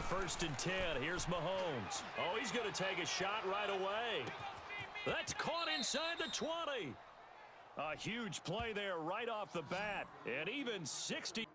1st and 10. Here's Mahomes. Oh, he's going to take a shot right away. That's caught inside the 20. A huge play there right off the bat. And even 60.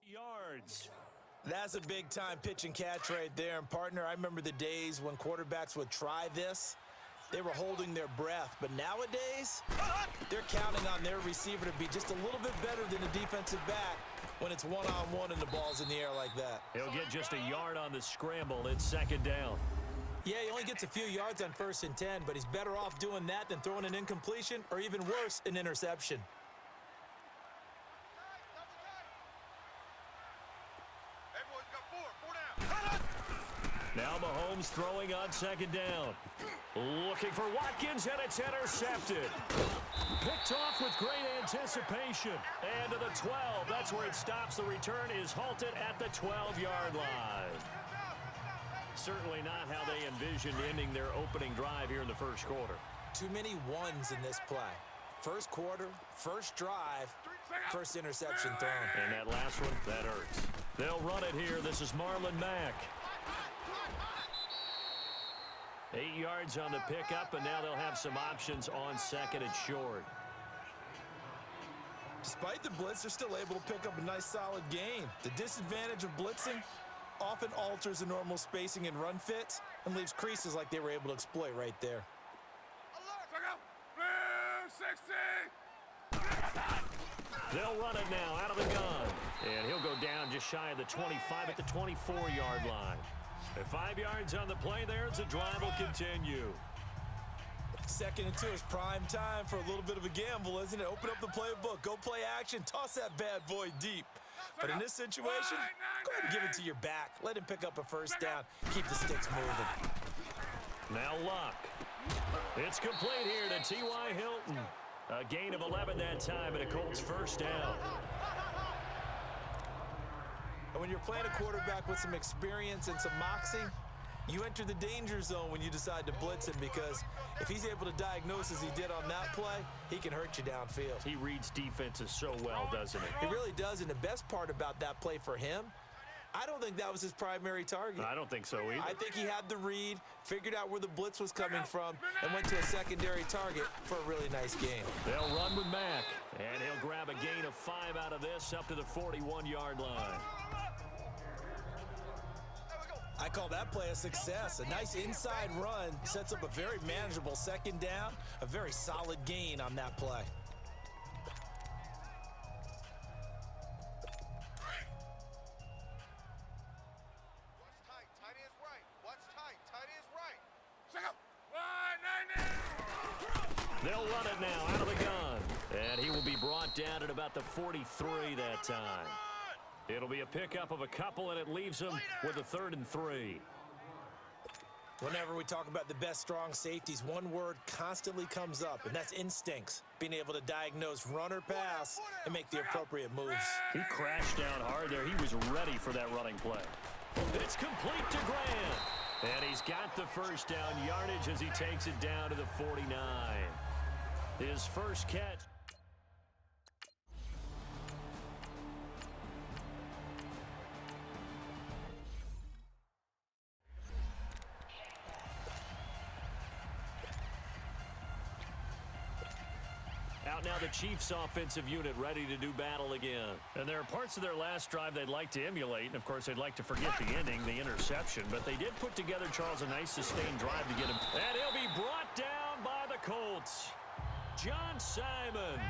Yards. That's a big-time pitch and catch right there. And, partner, I remember the days when quarterbacks would try this. They were holding their breath. But nowadays, they're counting on their receiver to be just a little bit better than the defensive back when it's one-on-one and the ball's in the air like that. He'll get just a yard on the scramble. It's 2nd down. Yeah, he only gets a few yards on 1st and 10, but he's better off doing that than throwing an incompletion or, even worse, an interception. Now Mahomes throwing on 2nd down. Looking for Watkins, and it's intercepted. Picked off with great anticipation. And to the 12. That's where it stops. The return is halted at the 12-yard line. Certainly not how they envisioned ending their opening drive here in the 1st quarter. Too many ones in this play. 1st quarter, 1st drive, 1st interception thrown. And that last one, that hurts. They'll run it here. This is Marlon Mack. 8 yards on the pickup, and now they'll have some options on 2nd and short. Despite the blitz, they're still able to pick up a nice, solid gain. The disadvantage of blitzing often alters the normal spacing and run fits and leaves creases like they were able to exploit right there. They'll run it now out of the gun. And he'll go down just shy of the 25 at the 24-yard line. And 5 yards on the play there as the drive will continue. 2nd and 2 is prime time for a little bit of a gamble, isn't it? Open up the playbook, go play action, toss that bad boy deep. But in this situation, go ahead and give it to your back. Let him pick up a 1st down. Keep the sticks moving. Now Luck. It's complete here to T.Y. Hilton. A gain of 11 that time, and a Colts 1st down. And when you're playing a quarterback with some experience and some moxie, you enter the danger zone when you decide to blitz him, because if he's able to diagnose as he did on that play, he can hurt you downfield. He reads defenses so well, doesn't he? He really does, and the best part about that play for him, I don't think that was his primary target. I don't think so either. I think he had the read, figured out where the blitz was coming from, and went to a secondary target for a really nice game. They'll run with Mack, and he'll grab a gain of 5 out of this up to the 41-yard line. I call that play a success. A nice inside run sets up a very manageable 2nd down, a very solid gain on that play. They'll run it now out of the gun. And he will be brought down at about the 43 that time. It'll be a pickup of a couple, and it leaves him with a 3rd and 3. Whenever we talk about the best strong safeties, one word constantly comes up, and that's instincts. Being able to diagnose run or pass and make the appropriate moves. He crashed down hard there. He was ready for that running play. It's complete to Grant. And he's got the 1st down yardage as he takes it down to the 49. His 1st catch. Out now the Chiefs offensive unit ready to do battle again. And there are parts of their last drive they'd like to emulate. And, of course, they'd like to forget the ending, the interception. But they did put together, Charles, a nice sustained drive to get him. And he'll be brought down by the Colts. John Simon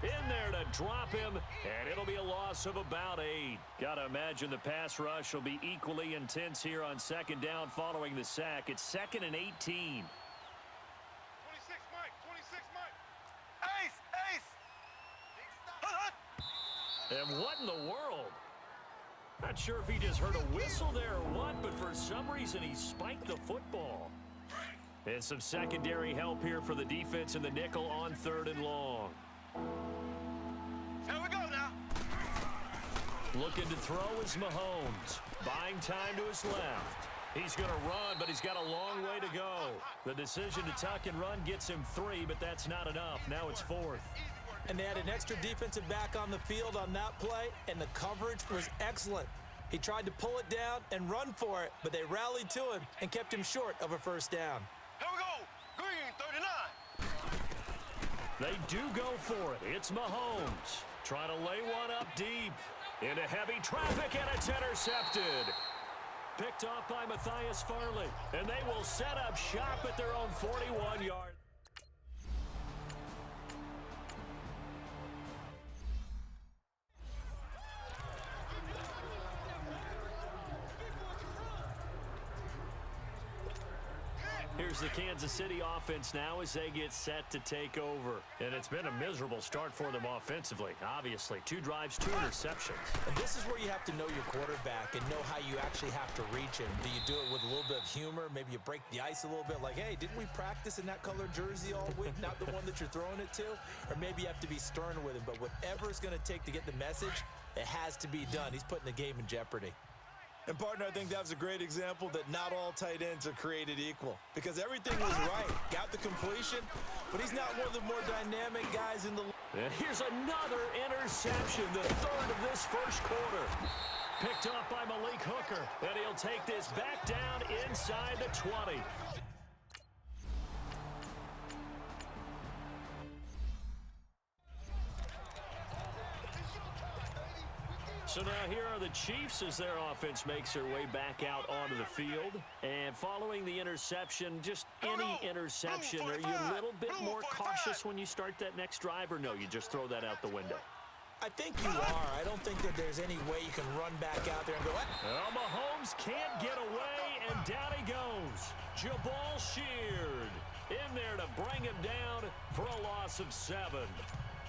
in there to drop him. And it'll be a loss of about 8. Got to imagine the pass rush will be equally intense here on 2nd down following the sack. It's 2nd and 18. And what in the world? Not sure if he just heard a whistle there or what, but for some reason he spiked the football. And some secondary help here for the defense in the nickel on 3rd and long. Here we go now. Looking to throw is Mahomes. Buying time to his left. He's going to run, but he's got a long way to go. The decision to tuck and run gets him 3, but that's not enough. Now it's 4th. And they had an extra defensive back on the field on that play, and the coverage was excellent. He tried to pull it down and run for it, but they rallied to him and kept him short of a first down. Here we go. Green, 39. They do go for it. It's Mahomes. Trying to lay one up deep. Into heavy traffic, and it's intercepted. Picked off by Matthias Farley. And they will set up shop at their own 41-yard. Here's the Kansas City offense now as they get set to take over. And it's been a miserable start for them offensively. Obviously, 2 drives, 2 interceptions. And this is where you have to know your quarterback and know how you actually have to reach him. Do you do it with a little bit of humor? Maybe you break the ice a little bit like, hey, didn't we practice in that colored jersey all week? Not the one that you're throwing it to? Or maybe you have to be stern with him. But whatever it's going to take to get the message, it has to be done. He's putting the game in jeopardy. And, partner, I think that was a great example that not all tight ends are created equal. Because everything was right. Got the completion, but he's not one of the more dynamic guys in the league. And here's another interception, the 3rd of this first quarter. Picked off by Malik Hooker, and he'll take this back down inside the 20. So now here are the Chiefs as their offense makes their way back out onto the field. And following the interception, just any interception, are you a little bit more cautious when you start that next drive, or no, you just throw that out the window? I think you are. I don't think that there's any way you can run back out there and go, well, Mahomes can't get away, and down he goes. Jabal Sheard in there to bring him down for a loss of 7.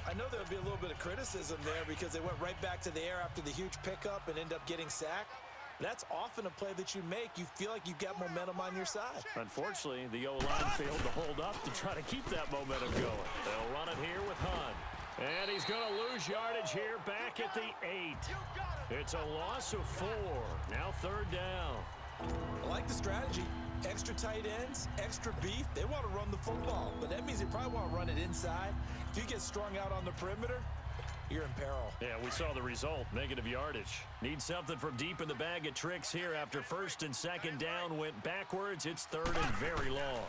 I know there'll be a little bit of criticism there because they went right back to the air after the huge pickup and end up getting sacked. That's often a play that you make. You feel like you've got momentum on your side. Unfortunately, the O-line failed to hold up to try to keep that momentum going. They'll run it here with Hunt. And he's going to lose yardage here back at the 8. It's a loss of 4. Now 3rd down. I like the strategy. Extra tight ends, extra beef. They want to run the football, but that means they probably want to run it inside. If you get strung out on the perimeter, you're in peril. Yeah, we saw the result, negative yardage. Need something from deep in the bag of tricks here after 1st and 2nd down went backwards. It's 3rd and very long.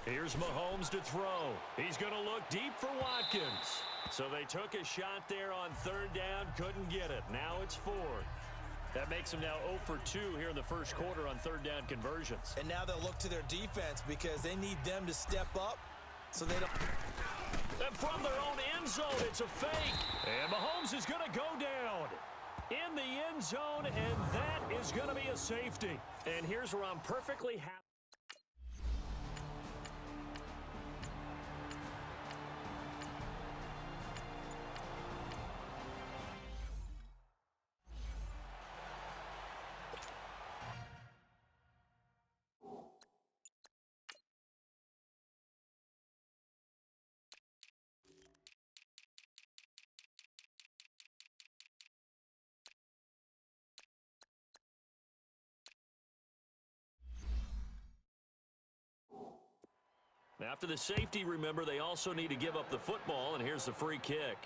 Here's Mahomes to throw. He's going to look deep for Watkins. So they took a shot there on 3rd down, couldn't get it. Now it's 4th. That makes them now 0 for 2 here in the first quarter on 3rd down conversions. And now they'll look to their defense because they need them to step up so they don't. And from their own end zone, it's a fake. And Mahomes is going to go down in the end zone, and that is going to be a safety. And here's where I'm perfectly happy. After the safety, remember, they also need to give up the football, and here's the free kick.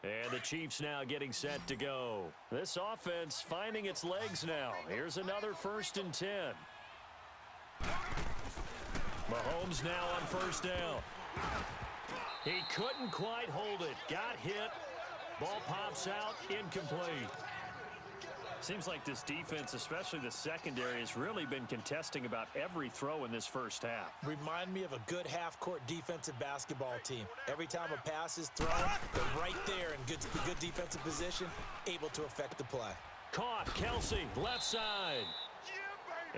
And the Chiefs now getting set to go. This offense finding its legs now. Here's another 1st and 10. Mahomes now on 1st down. He couldn't quite hold it. Got hit. Ball pops out. Incomplete. Seems like this defense, especially the secondary, has really been contesting about every throw in this first half. Remind me of a good half-court defensive basketball team. Every time a pass is thrown, they're right there in good defensive position, able to affect the play. Caught. Kelsey, left side.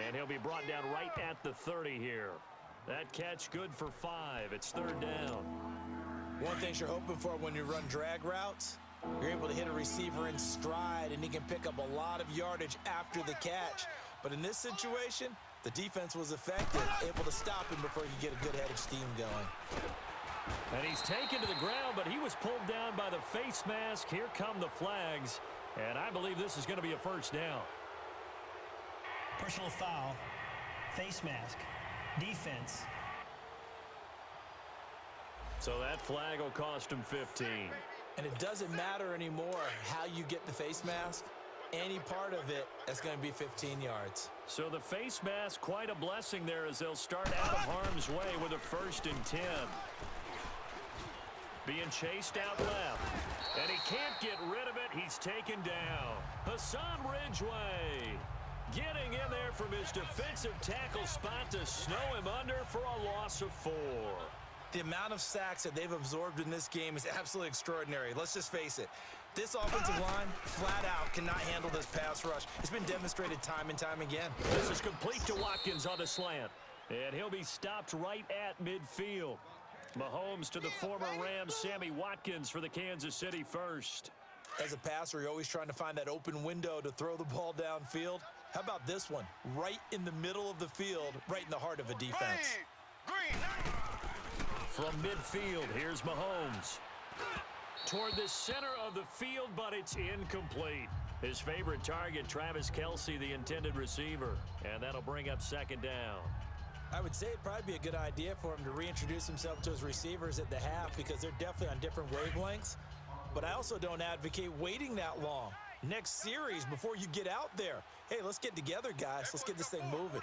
And he'll be brought down right at the 30 here. That catch good for 5. It's third down. One thing you're hoping for when you run drag routes, you're able to hit a receiver in stride, and he can pick up a lot of yardage after the catch. But in this situation, the defense was effective, able to stop him before he could get a good head of steam going. And he's taken to the ground, but he was pulled down by the face mask. Here come the flags, and I believe this is going to be a first down. Personal foul, face mask, defense. So that flag will cost him 15. And it doesn't matter anymore how you get the face mask. Any part of it is going to be 15 yards. So the face mask, quite a blessing there as they'll start out of harm's way with a 1st and 10. Being chased out left. And he can't get rid of it. He's taken down. Hassan Ridgeway getting in there from his defensive tackle spot to snow him under for a loss of 4. The amount of sacks that they've absorbed in this game is absolutely extraordinary. Let's just face it. This offensive line, flat out, cannot handle this pass rush. It's been demonstrated time and time again. This is complete to Watkins on the slant. And he'll be stopped right at midfield. Mahomes to the former Rams, Sammy Watkins for the Kansas City first. As a passer, you're always trying to find that open window to throw the ball downfield. How about this one? Right in the middle of the field, right in the heart of a defense. Green. From midfield, here's Mahomes. Toward the center of the field, but it's incomplete. His favorite target, Travis Kelsey, the intended receiver. And that'll bring up second down. I would say it'd probably be a good idea for him to reintroduce himself to his receivers at the half because they're definitely on different wavelengths. But I also don't advocate waiting that long. Next series, before you get out there, hey, let's get together, guys. Let's get this thing moving.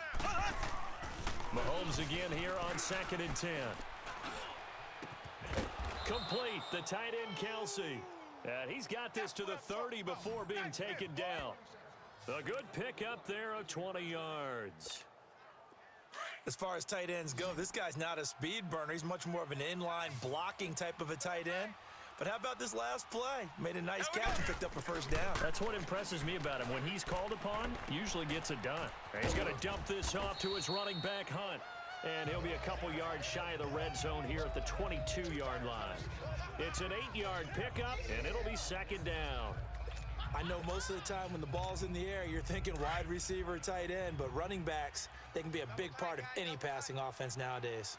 Mahomes again here on 2nd and 10. Complete, the tight end Kelsey. And he's got this to the 30 before being taken down. A good pickup there of 20 yards. As far as tight ends go, this guy's not a speed burner. He's much more of an inline blocking type of a tight end. But how about this last play? Made a nice catch and picked up a first down. That's what impresses me about him. When he's called upon, usually gets it done. And he's going to dump this off to his running back, Hunt. And he'll be a couple yards shy of the red zone here at the 22-yard line. It's an 8-yard pickup, and it'll be second down. I know most of the time when the ball's in the air, you're thinking wide receiver, tight end, but running backs, they can be a big part of any passing offense nowadays.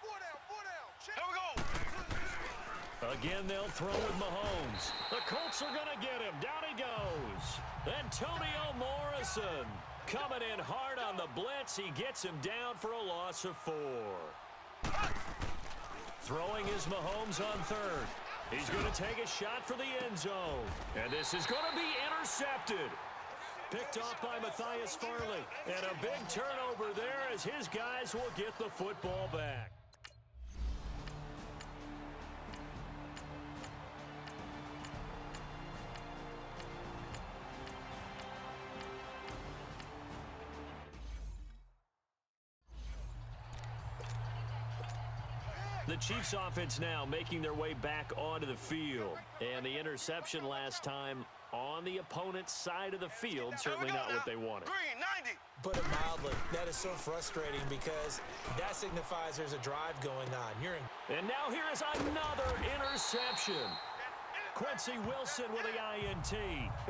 Here we go. Again, they'll throw with Mahomes. The Colts are going to get him. Down he goes. Antonio Morrison coming in hard on the blitz. He gets him down for a loss of 4. Throwing is Mahomes on 3rd. He's going to take a shot for the end zone. And this is going to be intercepted. Picked off by Matthias Farley. And a big turnover there as his guys will get the football back. The Chiefs offense now making their way back onto the field. And the interception last time on the opponent's side of the field, certainly not what they wanted. Green, 90. Put it mildly, that is so frustrating because that signifies there's a drive going on. And now here is another interception. Quincy Wilson with the INT.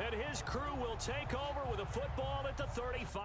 And his crew will take over with a football at the 35.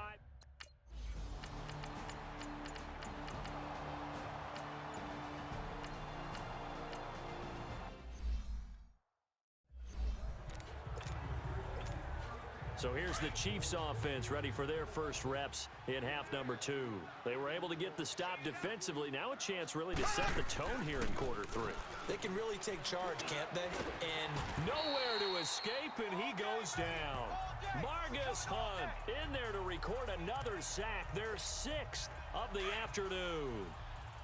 So here's the Chiefs offense ready for their first reps in half number 2. They were able to get the stop defensively. Now a chance really to set the tone here in quarter 3. They can really take charge, can't they? And nowhere to escape, and he goes down. Margus Hunt in there to record another sack, their 6th of the afternoon.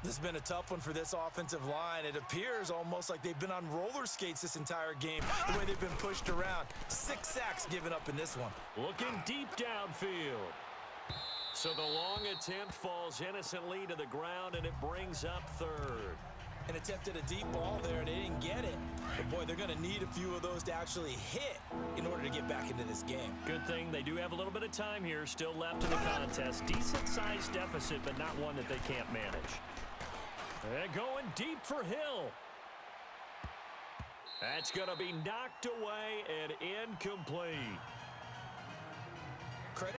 this has been a tough one for this offensive line. It appears almost like they've been on roller skates this entire game, the way they've been pushed around. 6 sacks given up in this one. Looking deep downfield. So the long attempt falls innocently to the ground, and it brings up 3rd. And attempted a deep ball there, and they didn't get it. But, boy, they're going to need a few of those to actually hit in order to get back into this game. Good thing they do have a little bit of time here still left in the contest. Decent-sized deficit, but not one that they can't manage. And going deep for Hill. That's going to be knocked away and incomplete.